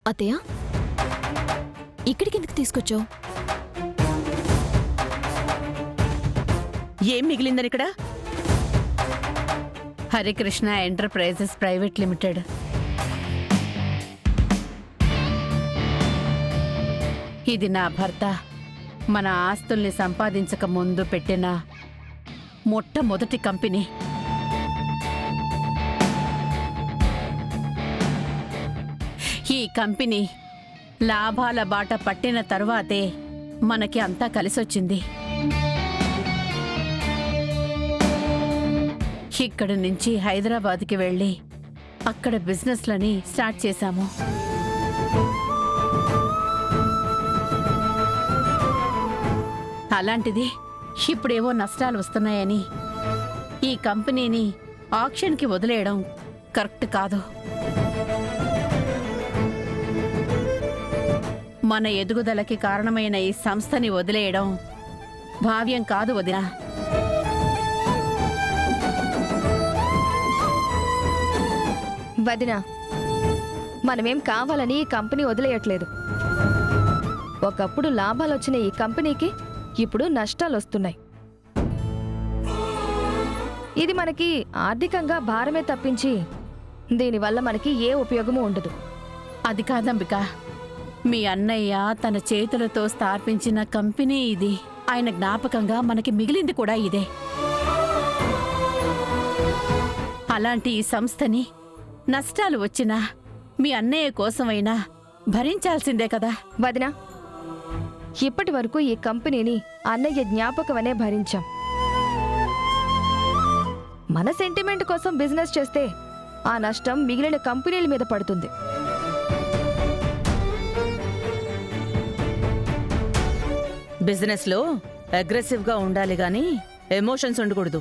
అత్తయ్య, ఇక్కడికి ఎందుకు తీసుకొచ్చావు? ఏం మిగిలిందని ఇక్కడ? Harikrishna enterprises private limited. ఇది నా భర్త మన ఆస్తుల్ని సంపాదించక ముందు పెట్టిన మొట్టమొదటి కంపెనీ. ఈ కంపెనీ లాభాల బాట పట్టిన తరువాతే మనకి అంతా కలిసొచ్చింది. ఇక్కడి నుంచి హైదరాబాద్కి వెళ్ళి అక్కడ బిజినెస్లని స్టార్ట్ చేశాము. అలాంటిది ఇప్పుడేవో నష్టాలు వస్తున్నాయని ఈ కంపెనీని ఆక్షన్కి వదిలేయడం కరెక్ట్ కాదు. మన ఎదుగుదలకి కారణమైన ఈ సంస్థని వదిలేయడం భావ్యం కాదు వదినా. వదినా, మనమేం కావాలని ఈ కంపెనీ వదిలేయట్లేదు. ఒకప్పుడు లాభాలొచ్చిన ఈ కంపెనీకి ఇప్పుడు నష్టాలొస్తున్నాయి. ఇది మనకి ఆర్థికంగా భారమే తప్పించి దీనివల్ల మనకి ఏ ఉపయోగమూ ఉండదు. అది కాదంబిక, మీ అన్నయ్య తన చేతులతో స్థాపించిన కంపెనీ ఇది. ఆయన జ్ఞాపకంగా మనకి మిగిలింది కూడా ఇదే. అలాంటి ఈ సంస్థని నష్టాలు వచ్చినా మీ అన్నయ్య కోసమైనా భరించాల్సిందే కదా. వదినా, ఇప్పటి వరకు ఈ కంపెనీని అన్నయ్య జ్ఞాపకమనే భరించాం. మన సెంటిమెంట్ కోసం బిజినెస్ చేస్తే ఆ నష్టం మిగిలిన కంపెనీల మీద పడుతుంది. బిజినెస్లో అగ్రెసివ్గా ఉండాలి గాని ఎమోషన్స్ ఉండకూడదు.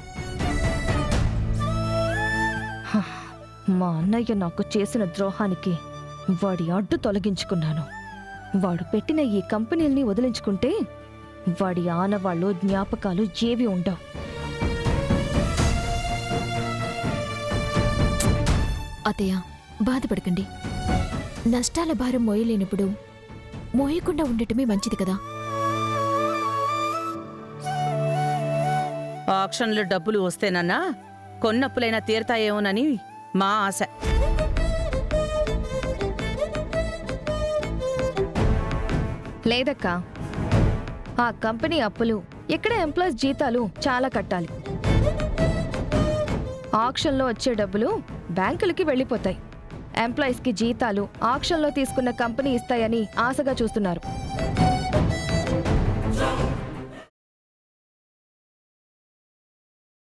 మా అన్నయ్య నాకు చేసిన ద్రోహానికి వాడి అడ్డు తొలగించుకున్నాను. వాడు పెట్టిన ఈ కంపెనీల్ని వదిలించుకుంటే వాడి ఆనవాళ్ళు జ్ఞాపకాలు ఏవి ఉండవు. అత్తయ్య, బాధపడకండి. నష్టాల భారం మోయలేనప్పుడు మోయకుండా ఉండటమే మంచిది కదా. ఆక్షన్లో డబ్బులు వస్తేనన్నా కొన్నప్పులైనా తీరతాయేమోనని మా ఆశ. లేదక్కా, ఆ కంపెనీ అప్పులు ఇక్కడ ఎంప్లాయీస్ జీతాలు చాలా కట్టాలి. ఆక్షన్లో వచ్చే డబ్బులు బ్యాంకులకి వెళ్ళిపోతాయి. ఎంప్లాయీస్కి జీతాలు ఆక్షన్లో తీసుకున్న కంపెనీ ఇస్తాయని ఆశగా చూస్తున్నారు.